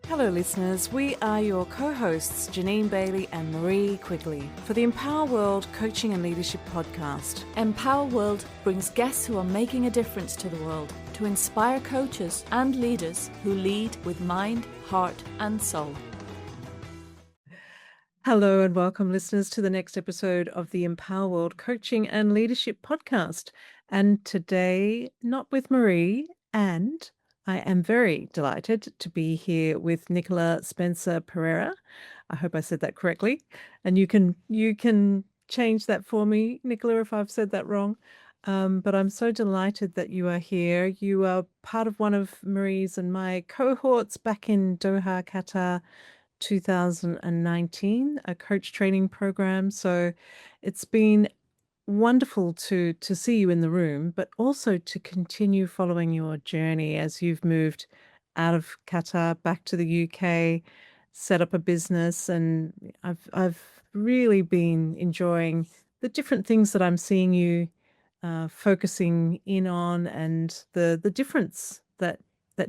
Hello, listeners. We are your co-hosts, Janine Bailey and Marie Quigley, for the Empower World Coaching and Leadership Podcast. Empower World brings guests who are making a difference to the world to inspire coaches and leaders who lead with mind, heart, and soul. Hello and welcome, listeners, to the next episode of the Empower World Coaching and Leadership Podcast. And today, not with Marie, and I am very delighted to be here with Nicola Spencer-Perera. I hope I said that correctly. And you can change that for me, Nicola, if I've said that wrong. But I'm so delighted that you are here. You are part of one of Marie's and my cohorts back in Doha, Qatar, 2019, a coach training program. So it's been wonderful to see you in the room, but also to continue following your journey as you've moved out of Qatar back to the UK, set up a business, and I've really been enjoying the different things that I'm seeing you focusing in on, and the difference that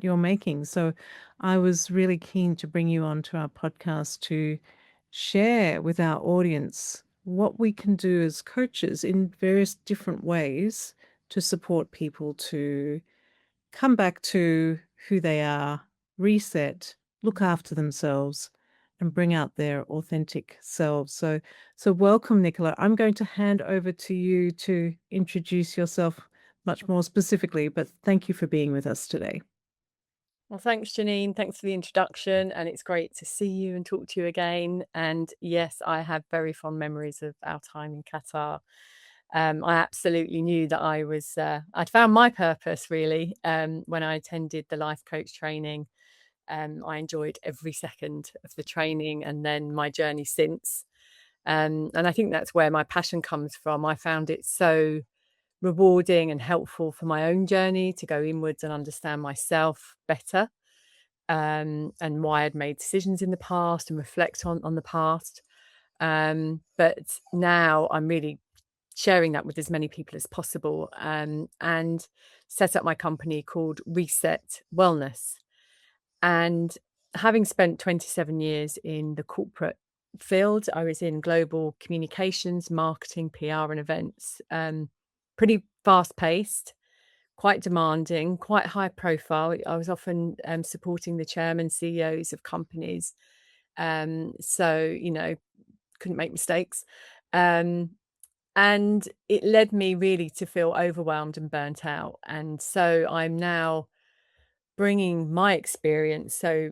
you're making. So I was really keen to bring you onto our podcast to share with our audience what we can do as coaches in various different ways to support people to come back to who they are, reset, look after themselves, and bring out their authentic selves. So welcome, Nicola. I'm going to hand over to you to introduce yourself much more specifically, but thank you for being with us today. Well, thanks, Janine. Thanks for the introduction. And it's great to see you and talk to you again. And yes, I have very fond memories of our time in Qatar. I absolutely knew that I'd found my purpose really when I attended the life coach training. I enjoyed every second of the training and then my journey since. And I think that's where my passion comes from. I found it so rewarding and helpful for my own journey to go inwards and understand myself better, and why I'd made decisions in the past and reflect on the past. But now I'm really sharing that with as many people as possible, and set up my company called Reset Wellness. And having spent 27 years in the corporate field, I was in global communications, marketing, PR, and events. Pretty fast paced, quite demanding, quite high profile. I was often supporting the chairman, CEOs of companies. So, couldn't make mistakes. And it led me really to feel overwhelmed and burnt out. And so I'm now bringing my experience, so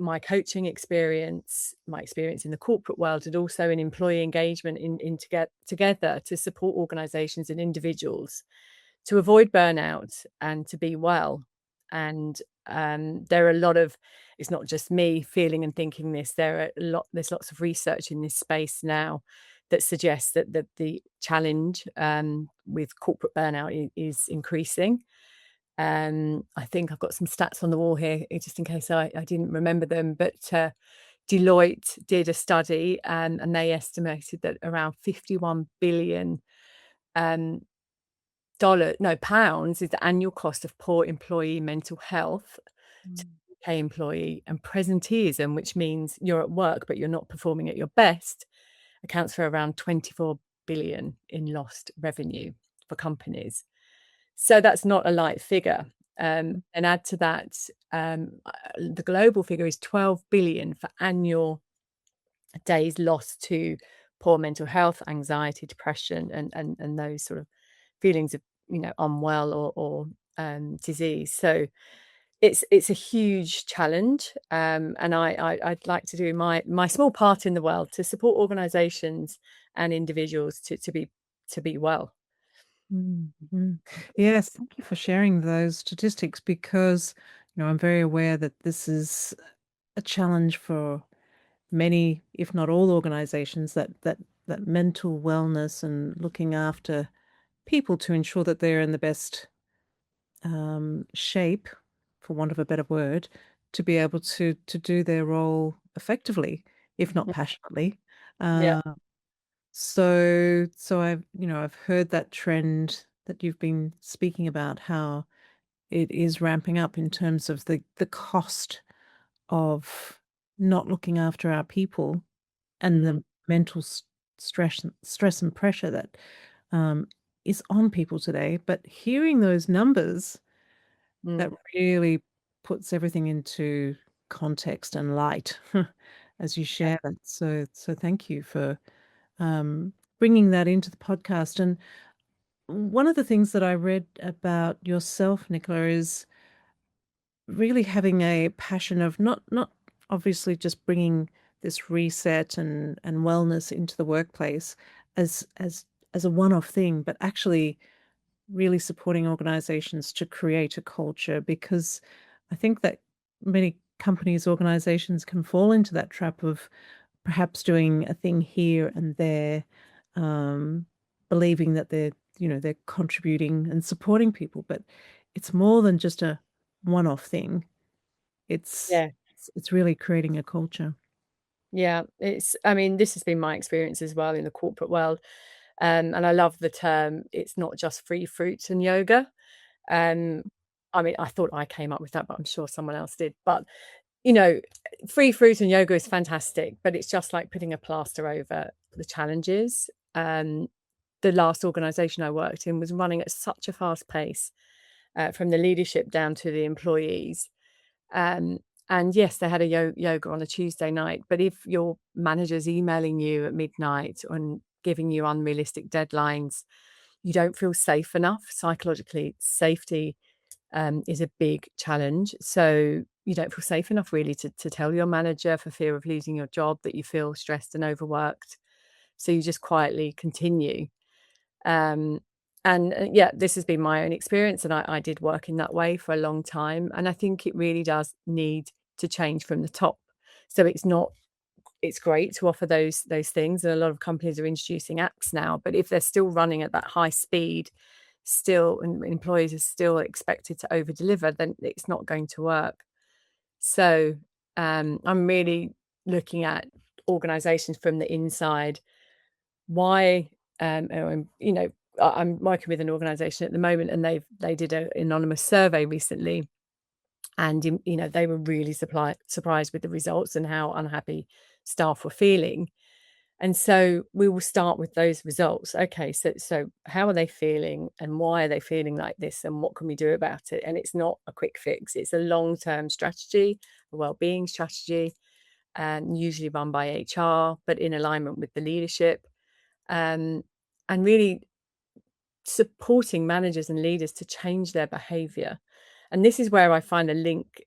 my coaching experience, my experience in the corporate world, and also in employee engagement to get together to support organizations and individuals to avoid burnout and to be well. And there are a lot of, it's not just me feeling and thinking this, there's lots of research in this space now that suggests that the challenge with corporate burnout is increasing. I think I've got some stats on the wall here, just in case I didn't remember them, but Deloitte did a study, and they estimated that around 51 billion pounds is the annual cost of poor employee mental health to UK employee, and presenteeism, which means you're at work but you're not performing at your best, accounts for around 24 billion in lost revenue for companies. So that's not a light figure. And add to that, the global figure is 12 billion for annual days lost to poor mental health, anxiety, depression, and those sort of feelings of unwell or disease. So it's a huge challenge, and I'd like to do my small part in the world to support organizations and individuals to be well. Mm-hmm. Yes, thank you for sharing those statistics, because I'm very aware that this is a challenge for many, if not all, organizations, that mental wellness and looking after people to ensure that they're in the best shape, for want of a better word, to be able to do their role effectively, if not passionately. Yeah. So I've heard that trend that you've been speaking about, how it is ramping up in terms of the cost of not looking after our people and Mm, the mental stress and pressure that um, is on people today. But hearing those numbers, that mm. really puts everything into context and light as you share that. So thank you for bringing that into the podcast. And one of the things that I read about yourself, Nicola, is really having a passion of not obviously just bringing this reset and wellness into the workplace as a one-off thing, but actually really supporting organizations to create a culture, because I think that many companies, organizations can fall into that trap of perhaps doing a thing here and there, um, believing that they're contributing and supporting people, but it's more than just a one-off thing. It's Yeah. it's really creating a culture. Yeah, I mean, this has been my experience as well in the corporate world. And I love the term, it's not just free fruits and yoga. Um, I mean, I thought I came up with that, but I'm sure someone else did. But, you know, free fruit and yoga is fantastic, but it's just like putting a plaster over the challenges. The last organization I worked in was running at such a fast pace, from the leadership down to the employees. Um, and yes, they had a yoga on a Tuesday night, but if your manager's emailing you at midnight and giving you unrealistic deadlines, you don't feel safe enough. Psychologically, safety is a big challenge. So you don't feel safe enough really to tell your manager for fear of losing your job that you feel stressed and overworked. So you just quietly continue. Um, and yeah, this has been my own experience, and I did work in that way for a long time. And I think it really does need to change from the top. So it's not. It's great to offer those things, and a lot of companies are introducing apps now. But if they're still running at that high speed, still, and employees are still expected to over deliver, then it's not going to work. So I'm really looking at organizations from the inside. Why, I'm working with an organization at the moment, and they did an anonymous survey recently, and they were really surprised with the results and how unhappy staff were feeling. And so we will start with those results. Okay, so how are they feeling, and why are they feeling like this, and what can we do about it? And it's not a quick fix; it's a long-term strategy, a well-being strategy, and usually run by HR, but in alignment with the leadership, um, and really supporting managers and leaders to change their behavior. And this is where I find a link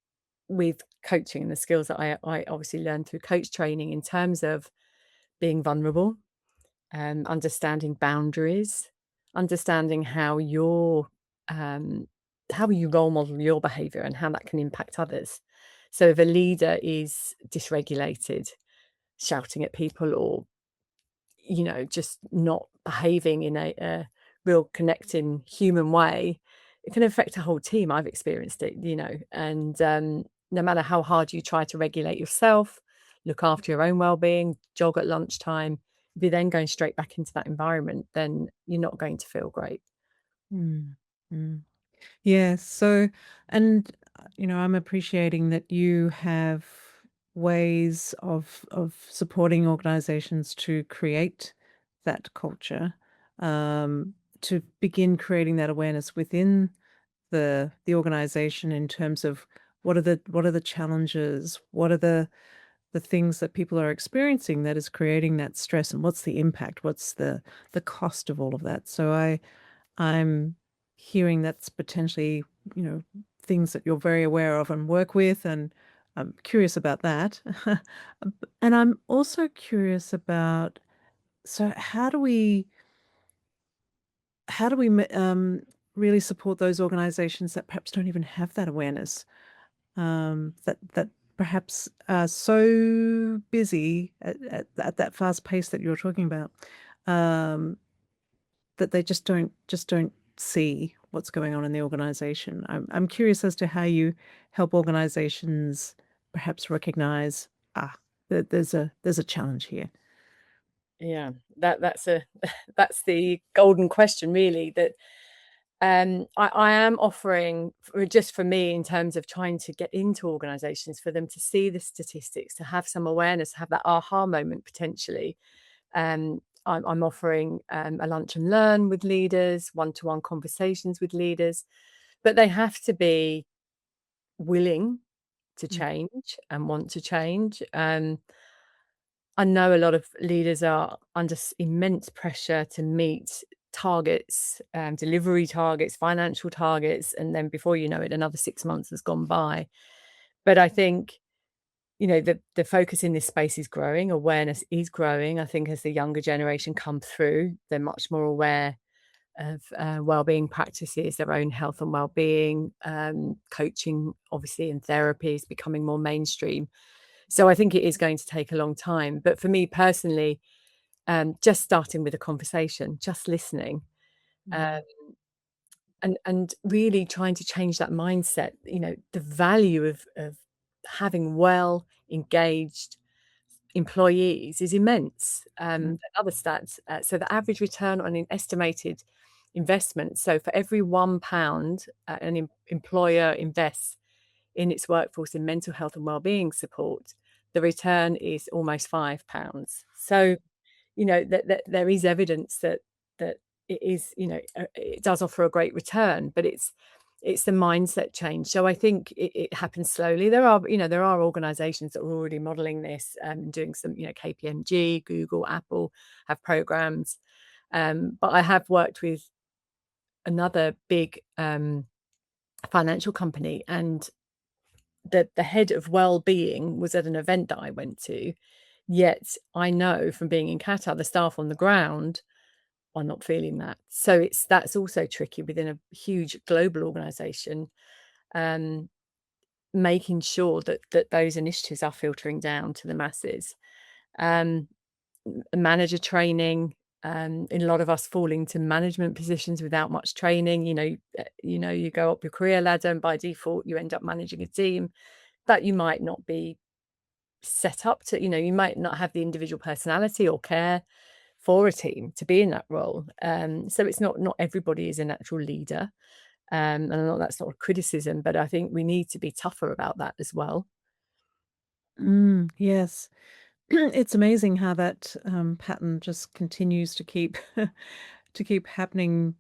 with coaching and the skills that I obviously learned through coach training in terms of being vulnerable, understanding boundaries, understanding um, how you role model your behavior and how that can impact others. So if a leader is dysregulated, shouting at people, or just not behaving in a real connecting human way, it can affect a whole team. I've experienced it, and no matter how hard you try to regulate yourself, look after your own well-being, jog at lunchtime, if you're then going straight back into that environment, then you're not going to feel great. Mm, mm. Yeah. So, and I'm appreciating that you have ways of supporting organizations to create that culture, to begin creating that awareness within the organization in terms of what are the challenges, what are the things that people are experiencing that is creating that stress, and what's the impact, what's the cost of all of that. So I'm hearing that's potentially, you know, things that you're very aware of and work with, and I'm curious about that. And I'm also curious about, so how do we really support those organizations that perhaps don't even have that awareness, that perhaps are so busy at that fast pace that you're talking about, um, that they just don't see what's going on in the organization. I'm curious as to how you help organizations perhaps recognize, that there's a challenge here. Yeah, that's a that's the golden question, really. That I am offering, just for me, in terms of trying to get into organizations, for them to see the statistics, to have some awareness, have that aha moment potentially. I'm offering a lunch and learn with leaders, one-to-one conversations with leaders, but they have to be willing to Mm, change and want to change. I know a lot of leaders are under immense pressure to meet targets, delivery targets, financial targets, and then before you know it, another 6 months has gone by. But I think, the focus in this space is growing, awareness is growing. I think as the younger generation come through, they're much more aware of wellbeing practices, their own health and wellbeing, coaching, obviously, and therapy is becoming more mainstream. So I think it is going to take a long time. But for me personally, just starting with a conversation, just listening, uh, mm, and really trying to change that mindset. The value of having well engaged employees is immense. mm, Other stats, so the average return on an estimated investment. So for every £1 an employer invests in its workforce in mental health and wellbeing support, the return is almost £5. So that there is evidence that it is, it does offer a great return, but it's the mindset change. So I think it happens slowly. There are organizations that are already modeling this and doing some, KPMG, Google, Apple have programs. But I have worked with another big financial company, and the head of well-being was at an event that I went to. Yet I know from being in Qatar, the staff on the ground are not feeling that. So that's also tricky within a huge global organization, um, making sure that those initiatives are filtering down to the masses. Um, Manager training, in a lot of us fall into management positions without much training. You go up your career ladder, and by default, you end up managing a team that you might not be set up to. You might not have the individual personality or care for a team to be in that role. So it's not everybody is a natural leader. And I know that's not a criticism, but I think we need to be tougher about that as well. yes. It's amazing how that pattern just continues to keep to keep happening,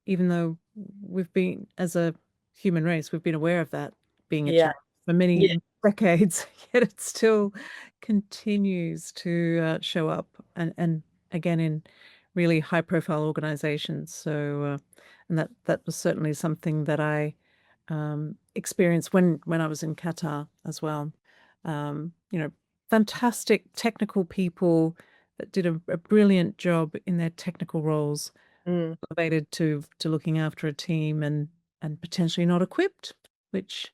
even though we've been, as a human race, we've been aware of that being a Yeah. challenge for many Yeah. decades, yet it still continues to show up, and again in really high profile organizations. So, and that was certainly something that I experienced when I was in Qatar as well. You know, fantastic technical people that did a brilliant job in their technical roles, Mm. elevated to looking after a team and potentially not equipped, which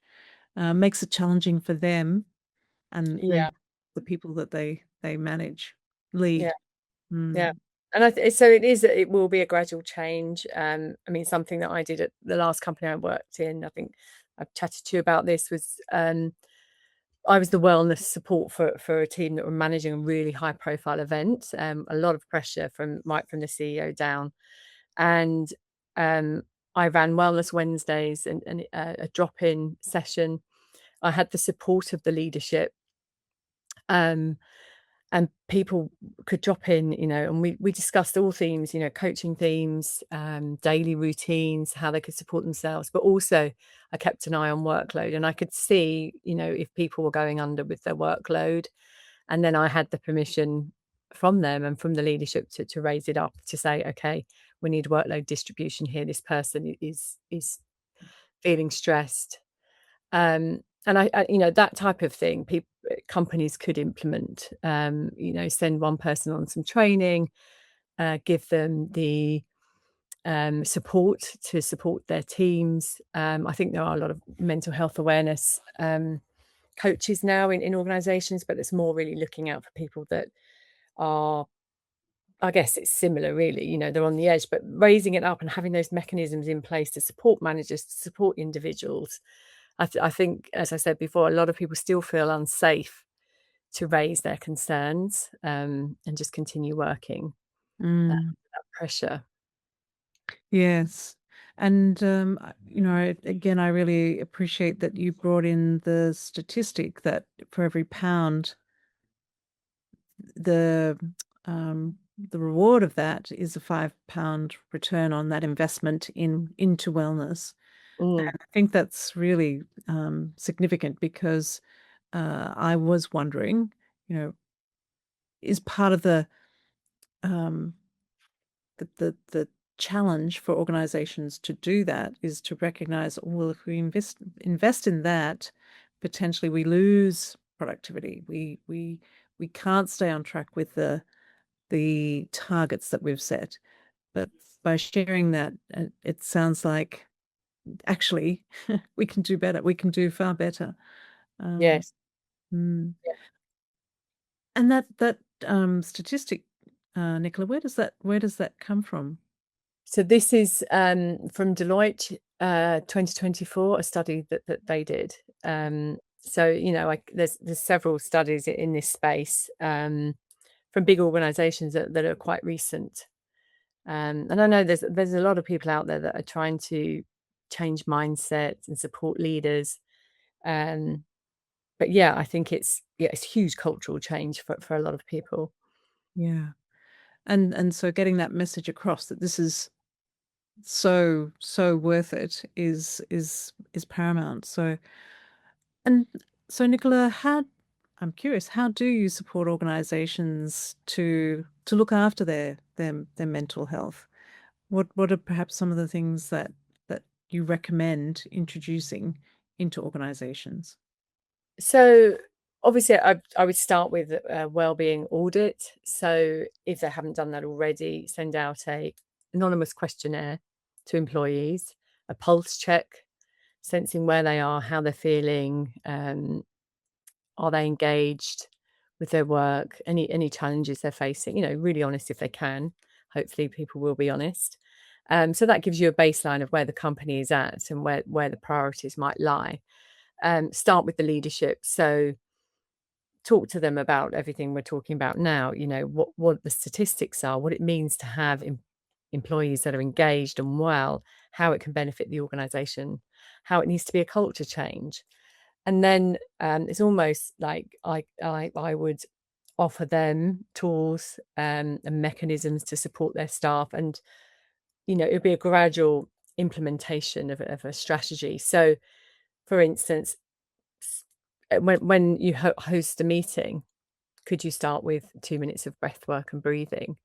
makes it challenging for them and then Yeah. the people that they manage, Yeah. lead. Yeah. Mm. And so it will be a gradual change. I mean, something that I did at the last company I worked in, I think I've chatted to you about this, was I was the wellness support for a team that were managing a really high profile event. A lot of pressure from the CEO down, and um, I ran Wellness Wednesdays and a drop in session. I had the support of the leadership. Um, and people could drop in, and we discussed all themes, coaching themes, daily routines, how they could support themselves, but also I kept an eye on workload, and I could see, if people were going under with their workload, and then I had the permission from them and from the leadership to raise it up, to say, okay, we need workload distribution here. This person is feeling stressed, and that type of thing, companies could implement. Send one person on some training, give them the support to support their teams. I think there are a lot of mental health awareness coaches now in organisations, but it's more really looking out for people that are, I guess it's similar, really. They're on the edge, but raising it up and having those mechanisms in place to support managers, to support individuals. I think, as I said before, a lot of people still feel unsafe to raise their concerns, and just continue working Mm. that pressure. Yes. And again, I really appreciate that you brought in the statistic that for every pound, the the reward of that is a £5 return on that investment into wellness. Mm, And I think that's really significant because I was wondering, you know, is part of um, the challenge for organizations to do that is to recognize, well, if we invest in that, potentially we lose productivity. We can't stay on track with the targets that we've set. But by sharing that, it sounds like actually we can do better. We can do far better. Um, yes. mm. And that statistic, Nicola, where does that come from? So this is from Deloitte, 2024, a study that they did. So there's several studies in this space from big organisations that are quite recent. And I know there's a lot of people out there that are trying to change mindsets and support leaders. Um, but yeah, I think it's huge cultural change for a lot of people. Yeah. And so getting that message across that this is so worth it is paramount. And so Nicola, how I'm curious, how do you support organizations to look after their mental health? What are perhaps some of the things that you recommend introducing into organizations? So obviously, I would start with a wellbeing audit. So if they haven't done that already, send out a anonymous questionnaire to employees, a pulse check, sensing where they are, how they're feeling, are they engaged with their work, any challenges they're facing. Really honest if they can. Hopefully, people will be honest. So that gives you a baseline of where the company is at and where the priorities might lie. Start with the leadership. So talk to them about everything we're talking about now, what the statistics are, what it means to have employees that are engaged and well, how it can benefit the organization, how it needs to be a culture change. And then it's almost like I would offer them tools and mechanisms to support their staff. And it would be a gradual implementation of a strategy. So for instance, when you host a meeting, could you start with 2 minutes of breath work and breathing?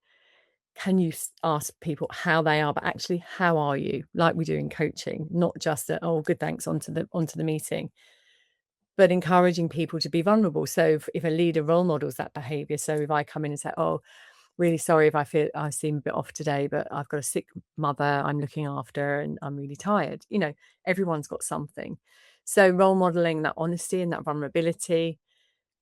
Can you ask people how they are, but actually, how are you? Like we do in coaching, not just oh, good, thanks, onto the meeting, but encouraging people to be vulnerable. So if a leader role models that behavior, so if I come in and say, oh, really sorry if I seem a bit off today, but I've got a sick mother I'm looking after and I'm really tired. Everyone's got something. So role modeling that honesty and that vulnerability,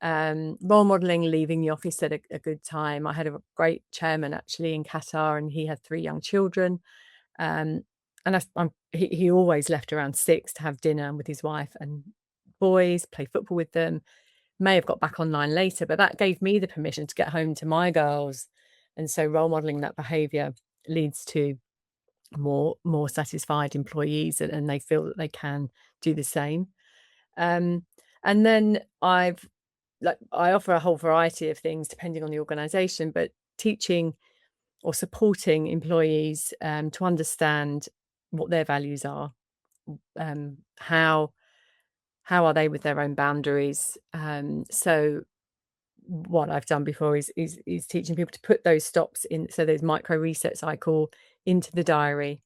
role modeling leaving the office at a good time. I had a great chairman actually in Qatar, and he had 3 young children. And he always left around 6 to have dinner with his wife and boys, play football with them. May have got back online later, but that gave me the permission to get home to my girls. And so role modeling that behavior leads to more satisfied employees, and they feel that they can do the same. Um, and then I offer a whole variety of things depending on the organization, but teaching or supporting employees to understand what their values are, how are they with their own boundaries. So what I've done before is teaching people to put those stops in, so those micro resets I call, into the diary.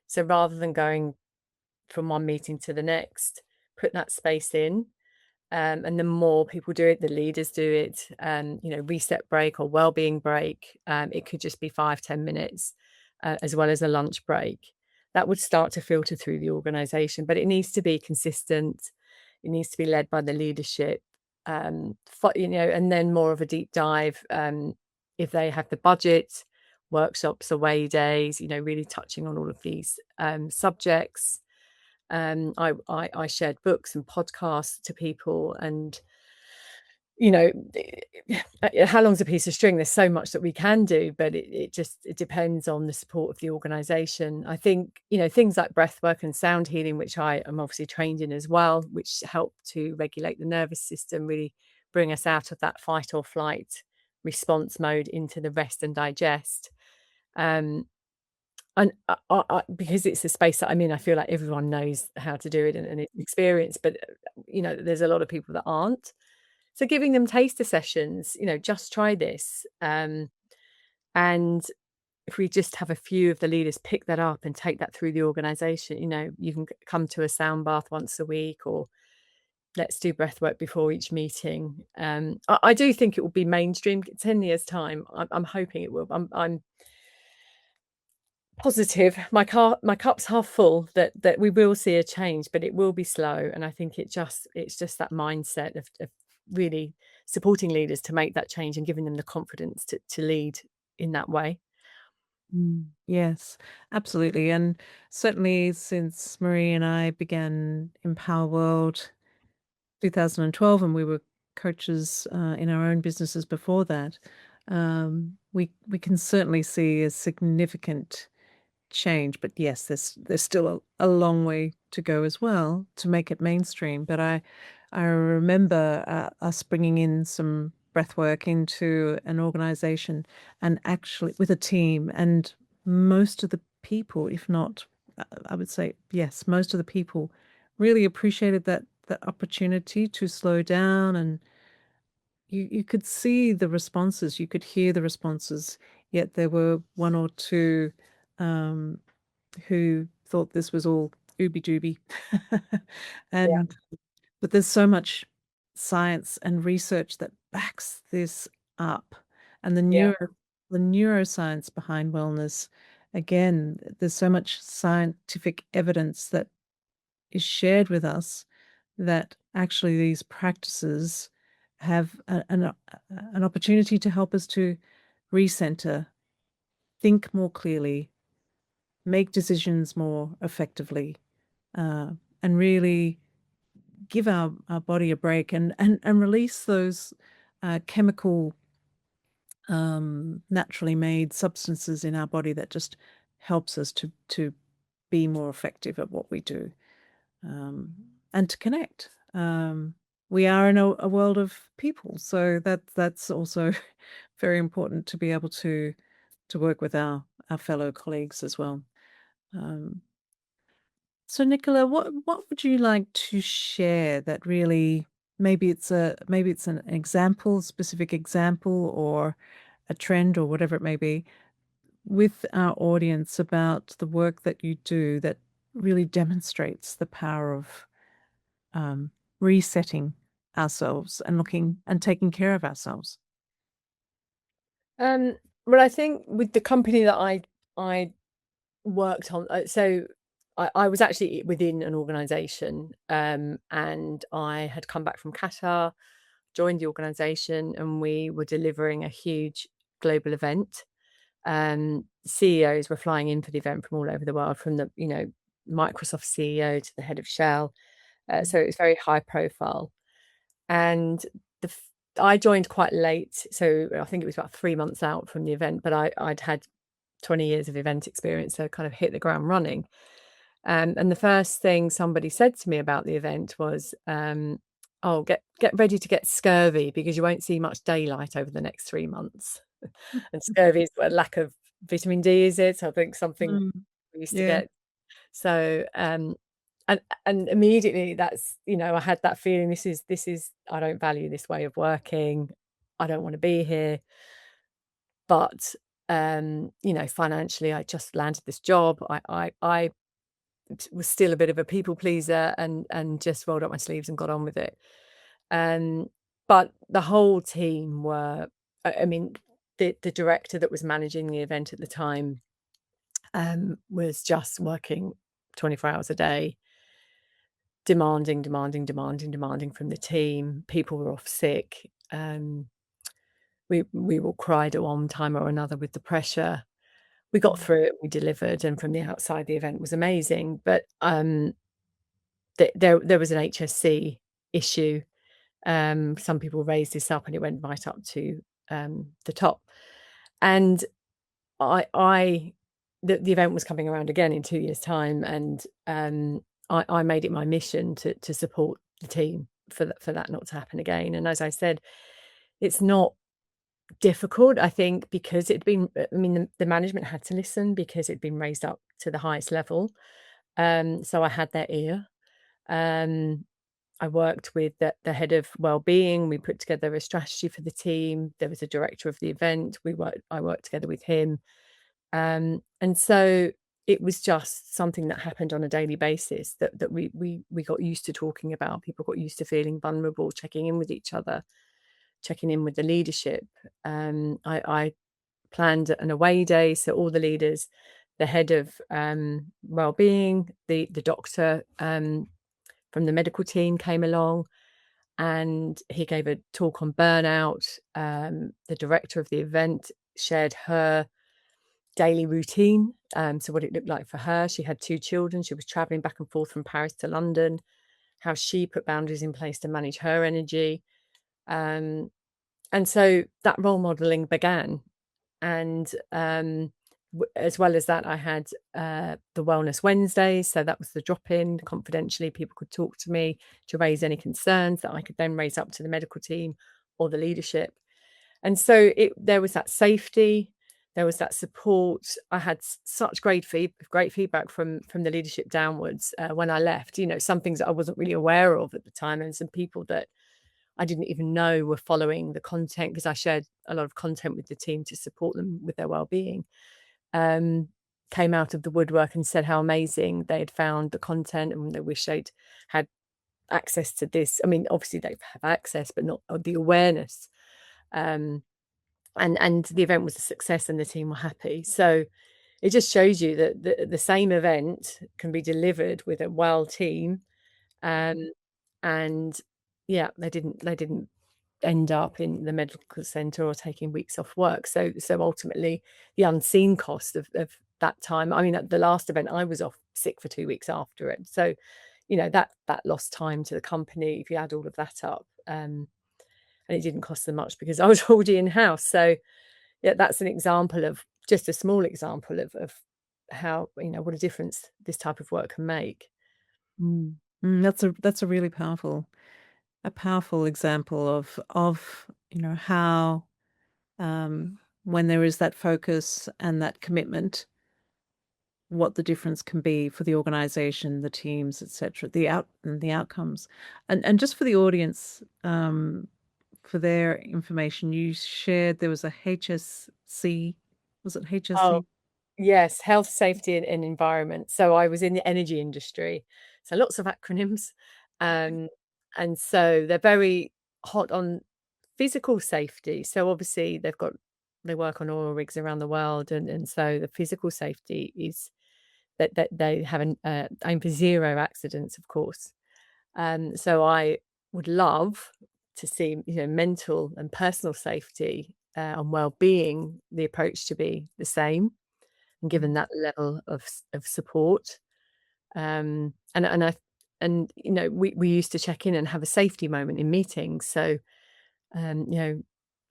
So rather than going from one meeting to the next, put that space in. And the more people do it, the leaders do it. Reset break or well-being break. It could just be 5-10 minutes, as well as a lunch break. That would start to filter through the organization, but it needs to be consistent. It needs to be led by the leadership. And then more of a deep dive. If they have the budget, workshops, away days, really touching on all of these subjects. I shared books and podcasts to people, and you know, how long's a piece of string? There's so much that we can do, but it depends on the support of the organization. I think, things like breath work and sound healing, which I am obviously trained in as well, which help to regulate the nervous system, really bring us out of that fight or flight response mode into the rest and digest. Um, and because it's a space that I'm in, I feel like everyone knows how to do it and it's experienced, but there's a lot of people that aren't. So giving them taster sessions, just try this. And if we just have a few of the leaders pick that up and take that through the organization, you can come to a sound bath once a week, or let's do breath work before each meeting. I do think it will be mainstream 10 years time. I'm hoping it will. I'm positive. My cup's half full that we will see a change, but it will be slow. And I think it's just that mindset of really supporting leaders to make that change and giving them the confidence to lead in that way. Yes, absolutely. And certainly since Marie and I began Empower World 2012, and we were coaches in our own businesses before that, we can certainly see a significant change. But yes, there's still a long way to go as well to make it mainstream. But I remember us bringing in some breath work into an organization, and actually with a team, and most of the people, if not, I would say yes, most of the people really appreciated that opportunity to slow down, and you could see the responses, you could hear the responses, yet there were one or two um, who thought this was all ooby dooby. Yeah, And but there's so much science and research that backs this up. And yeah, the neuroscience behind wellness, again, there's so much scientific evidence that is shared with us that actually these practices have an opportunity to help us to recenter, think more clearly, make decisions more effectively, uh, and really give our body a break, and release those chemical, naturally made substances in our body that just helps us to be more effective at what we do, um, and to connect. We are in a world of people, so that's also very important to be able to work with our fellow colleagues as well. Um, So Nicola, what would you like to share that really, maybe it's an example, specific example, or a trend, or whatever it may be, with our audience about the work that you do that really demonstrates the power of um, resetting ourselves and looking and taking care of ourselves? um, well, I think with the company that I worked on, so I was actually within an organization, and I had come back from Qatar, joined the organization, and we were delivering a huge global event. CEOs were flying in for the event from all over the world, from the Microsoft CEO to the head of Shell. So it was very high profile. And I joined quite late, so I think it was about 3 months out from the event. But I'd had 20 years of event experience, so kind of hit the ground running. And the first thing somebody said to me about the event was, "Oh, get ready to get scurvy because you won't see much daylight over the next 3 months." And scurvy is a lack of vitamin D, is it? I think something Mm, we used to yeah. get. So, and immediately I had that feeling, this is I don't value this way of working. I don't want to be here. But, financially, I just landed this job. I was still a bit of a people pleaser and just rolled up my sleeves and got on with it. Um, but the whole team were, I mean, the director that was managing the event at the time, was just working 24 hours a day, demanding, demanding, demanding, demanding from the team. People were off sick. We all cried at one time or another with the pressure. We got through it, we delivered, and from the outside, the event was amazing. But there was an HSC issue, Some people raised this up and it went right up to the top. And I the event was coming around again in 2 years' time, and I made it my mission to support the team for that not to happen again. And as I said, it's not difficult, I think, because it'd been I mean, the management had to listen because it'd been raised up to the highest level. So I had their ear. Um, I worked with the head of wellbeing. We put together a strategy for the team. There was a director of the event. I worked together with him. And so it was just something that happened on a daily basis that we got used to talking about. People got used to feeling vulnerable, checking in with each other, checking in with the leadership. I planned an away day, so all the leaders, the head of wellbeing, the doctor from the medical team came along, and he gave a talk on burnout. The director of the event shared her daily routine, so what it looked like for her. She had 2 children. She was traveling back and forth from Paris to London, how she put boundaries in place to manage her energy. Um, and so that role modeling began. And as well as that, I had the Wellness Wednesdays. So that was the drop in confidentially. People could talk to me to raise any concerns that I could then raise up to the medical team or the leadership. And so there was that safety, there was that support. I had such great feedback from the leadership downwards when I left. You know, some things that I wasn't really aware of at the time, and some people that I didn't even know were following the content, because I shared a lot of content with the team to support them with their well-being. Came out of the woodwork and said how amazing they had found the content, and they wish they'd had access to this. I mean, obviously they have access, but not the awareness. Um, and the event was a success, and the team were happy. So it just shows you that the same event can be delivered with a well team. And yeah, they didn't end up in the medical center or taking weeks off work. So ultimately, the unseen cost of that time. I mean, at the last event, I was off sick for 2 weeks after it. So, you know, that lost time to the company, if you add all of that up, and it didn't cost them much because I was already in house. So yeah, that's an example of just a small example of how, you know, what a difference this type of work can make. Mm. That's a really powerful example of how when there is that focus and that commitment, what the difference can be for the organization, the teams, etc., the outcomes. And just for the audience, for their information, you shared there was a HSC, was it Oh, HSC? yes, health, safety, and environment. So I was in the energy industry, so lots of acronyms. Um, and so they're very hot on physical safety. So obviously they work on oil rigs around the world, and so the physical safety is that they have an aim for 0 accidents, of course. So I would love to see, you know, mental and personal safety and well-being, the approach to be the same, and given that level of support. And I you know, we used to check in and have a safety moment in meetings. So you know,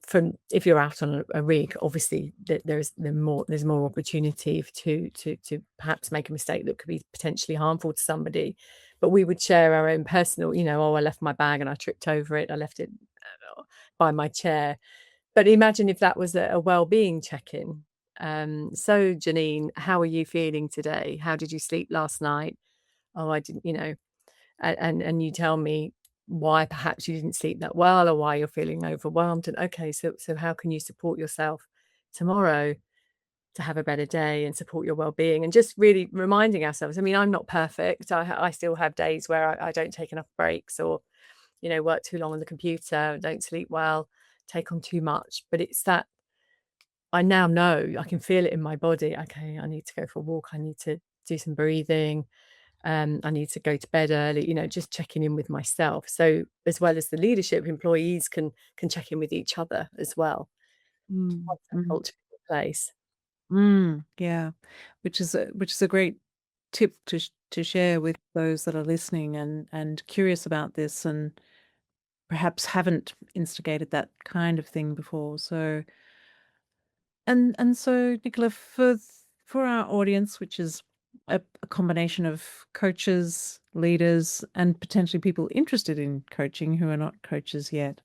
from if you're out on a rig, obviously there's more opportunity to perhaps make a mistake that could be potentially harmful to somebody. But we would share our own personal, you know, oh, I left my bag and I tripped over it. I left it by my chair. But imagine if that was a well-being check-in. So Janine, how are you feeling today? How did you sleep last night? Oh, I didn't, you know, and you tell me why perhaps you didn't sleep that well, or why you're feeling overwhelmed. And okay, so how can you support yourself tomorrow to have a better day and support your well-being? And just really reminding ourselves. I mean, I'm not perfect. I still have days where I don't take enough breaks, or, you know, work too long on the computer, don't sleep well, take on too much. But it's that I now know, I can feel it in my body. Okay, I need to go for a walk. I need to do some breathing. I need to go to bed early, you know, just checking in with myself. So as well as the leadership, employees can check in with each other as well. Mm, Once that mm, culture is in place. yeah, which is a great tip to share with those that are listening and curious about this, and perhaps haven't instigated that kind of thing before. So, and so, Nicola, for our audience, which is a combination of coaches, leaders, and potentially people interested in coaching who are not coaches yet,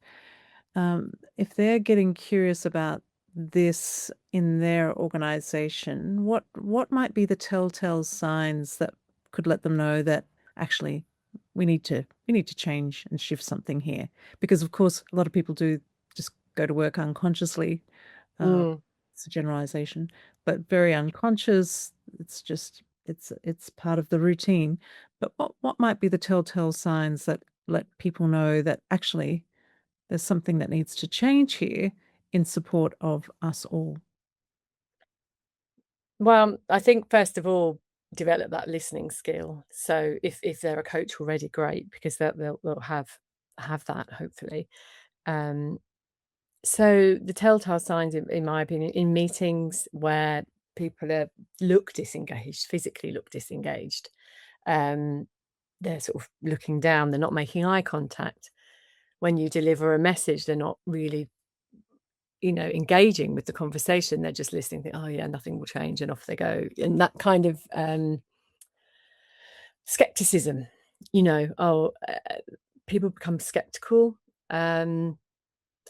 if they're getting curious about this in their organization, what might be the telltale signs that could let them know that actually we need to change and shift something here? Because of course, a lot of people do just go to work unconsciously. Uh, Mm. it's a generalization, but very unconscious. It's just it's part of the routine. But what might be the telltale signs that let people know that actually there's something that needs to change here in support of us all? Well, I think first of all, develop that listening skill. So if they're a coach already, great, because they'll have that hopefully. Um, so the telltale signs, in my opinion, in meetings where people look disengaged, physically look disengaged, um, they're sort of looking down, they're not making eye contact. When you deliver a message, they're not really, engaging with the conversation. They're just listening, think, "Oh, yeah, nothing will change," and off they go. And that kind of, skepticism, people become skeptical. Um,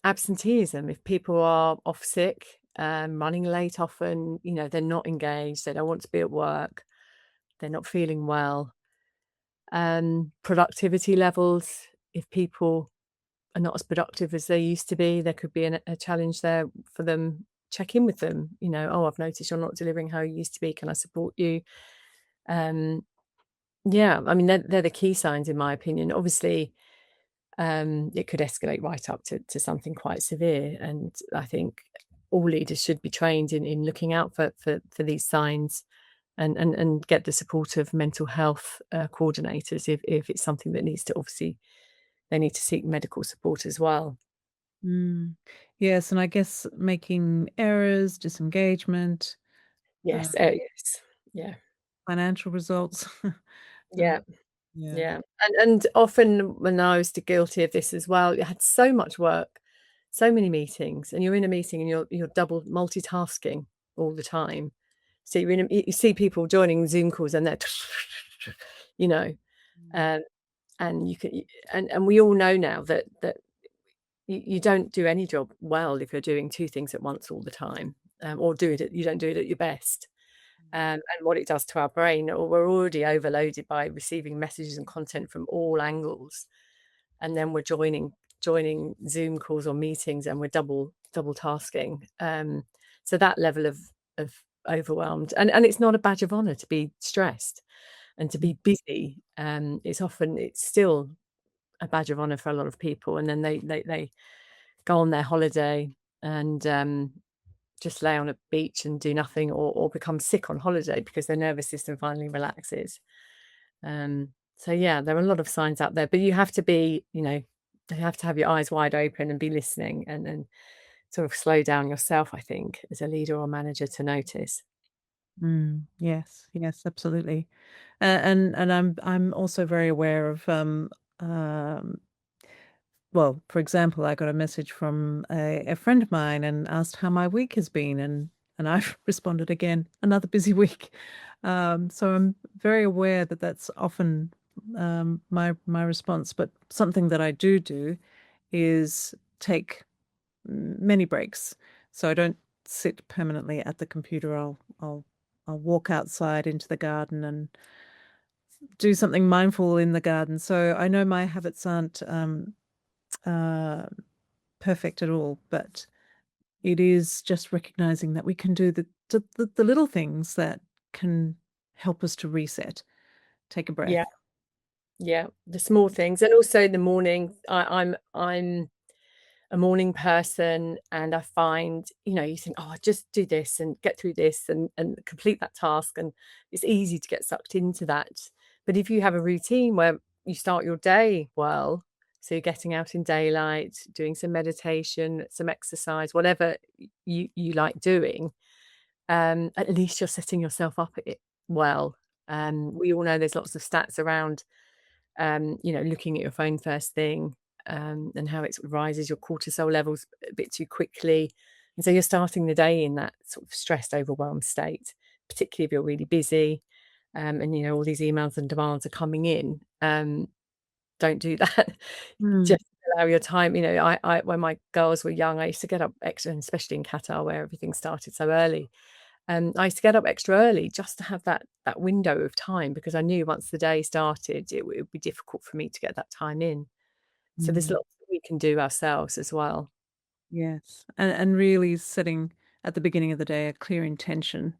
Absenteeism, if people are off sick, running late often, they're not engaged, they don't want to be at work, they're not feeling well. Productivity levels, if people are not as productive as they used to be, there could be a challenge there for them. Check in with them, "Oh, I've noticed you're not delivering how you used to be. Can I support you?" Um, yeah, I mean, they're the key signs in my opinion. Obviously, it could escalate right up to something quite severe, and I think all leaders should be trained in looking out for these signs, and get the support of mental health coordinators if it's something that needs to, obviously, they need to seek medical support as well. Mm. Yes, and I guess making errors, disengagement, Yes, um, yes. Yeah, financial results. Uh, yeah, yeah. yeah, and often when I was guilty of this as well, you had so much work, so many meetings, and you're in a meeting and you're double multitasking all the time. So you see people joining Zoom calls and they're you know, Mm. um, and you can and we all know now that you don't do any job well if you're doing 2 things at once all the time, or you don't do it at your best. And what it does to our brain, or we're already overloaded by receiving messages and content from all angles, and then we're joining Zoom calls or meetings, and we're double tasking. So that level of overwhelmed, and it's not a badge of honor to be stressed and to Mm. be busy. It's still a badge of honor for a lot of people, and then they go on their holiday and just lay on a beach and do nothing, or become sick on holiday because their nervous system finally relaxes. So yeah, there are a lot of signs out there, but you have to be, you have to have your eyes wide open and be listening, and sort of slow down yourself, I think, as a leader or manager to notice. Mm. Yes, yes, absolutely. And I'm also very aware of um well, for example, I got a message from a friend of mine and asked how my week has been, and I've responded again, another busy week. So I'm very aware that that's often my response. But something that I do is take many breaks. So I don't sit permanently at the computer. I'll walk outside into the garden and do something mindful in the garden. So I know my habits aren't uh, perfect at all, but it is just recognizing that we can do the little things that can help us to reset, take a breath. Yeah, yeah, the small things, and also in the morning. I'm a morning person, and I find, you think, "Oh, I just do this and get through this and complete that task," and it's easy to get sucked into that. But if you have a routine where you start your day well, so you're getting out in daylight, doing some meditation, some exercise, whatever you like doing, at least you're setting yourself up well. We all know there's lots of stats around, looking at your phone first thing, and how it sort of rises your cortisol levels a bit too quickly. And so you're starting the day in that sort of stressed, overwhelmed state, particularly if you're really busy, and all these emails and demands are coming in. Don't do that. Mm. Just allow your time. I when my girls were young, I used to get up extra, and especially in Qatar where everything started so early. I used to get up extra early just to have that window of time, because I knew once the day started, it would be difficult for me to get that time in. So there's Mm. lots that we can do ourselves as well. Yes. And really setting at the beginning of the day a clear intention,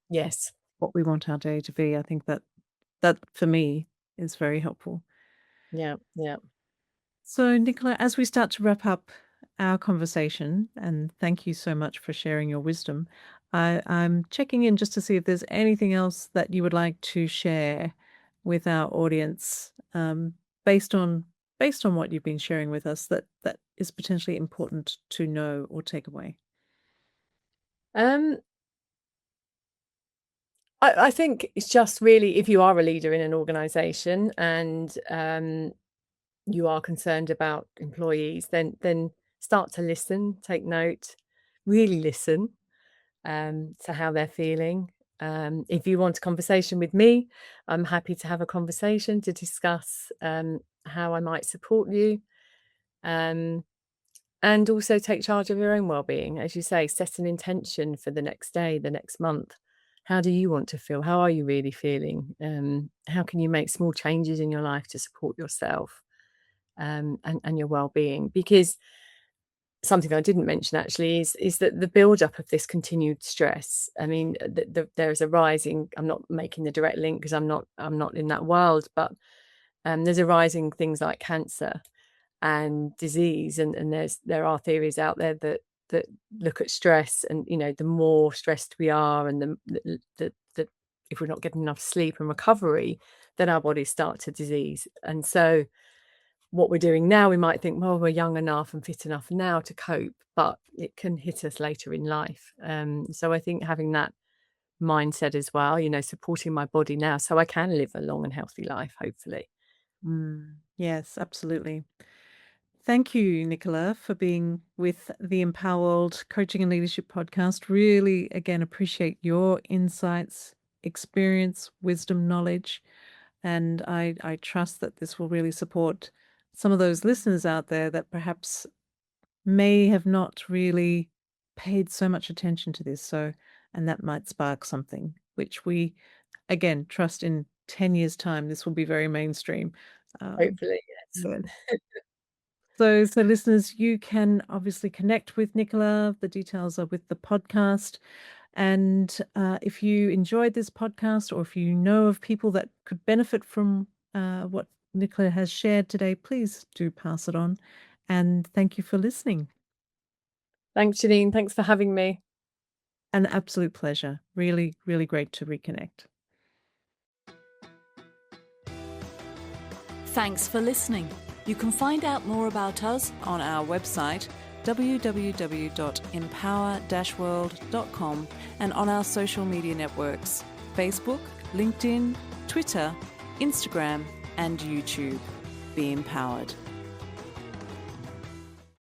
Yes. what we want our day to be. I think that for me is very helpful. Yeah, yeah. So, Nicola, as we start to wrap up our conversation, and thank you so much for sharing your wisdom, I'm checking in just to see if there's anything else that you would like to share with our audience, based on what you've been sharing with us, that is potentially important to know or take away. Um, I think it's just really, if you are a leader in an organization and you are concerned about employees, then start to listen, take note, really listen to how they're feeling. If you want a conversation with me, I'm happy to have a conversation to discuss how I might support you. Um, and also take charge of your own well-being. As you say, set an intention for the next day, the next month. How do you want to feel? How are you really feeling? How can you make small changes in your life to support yourself, and your well-being? Because something I didn't mention actually is that the build-up of this continued stress. I mean, there is a rising. I'm not making the direct link because I'm not in that world, but there's a rising things like cancer and disease, and there are theories out there that look at stress, and the more stressed we are, and the if we're not getting enough sleep and recovery, then our bodies start to disease. And so what we're doing now, we might think, well, we're young enough and fit enough now to cope, but it can hit us later in life. So I think having that mindset as well, supporting my body now so I can live a long and healthy life, hopefully. Yes, absolutely. Thank you, Nicola, for being with the Empowered Coaching and Leadership podcast. Really, again, appreciate your insights, experience, wisdom, knowledge. And I trust that this will really support some of those listeners out there that perhaps may have not really paid so much attention to this. And that might spark something, which we, again, trust in 10 years' time, this will be very mainstream. Um, Hopefully, yes. yeah. So listeners, you can obviously connect with Nicola. The details are with the podcast. And if you enjoyed this podcast, or if you know of people that could benefit from what Nicola has shared today, please do pass it on. And thank you for listening. Thanks, Janine. Thanks for having me. An absolute pleasure. Really, really great to reconnect. Thanks for listening. You can find out more about us on our website www.empower-world.com and on our social media networks Facebook, LinkedIn, Twitter, Instagram and YouTube. Be empowered.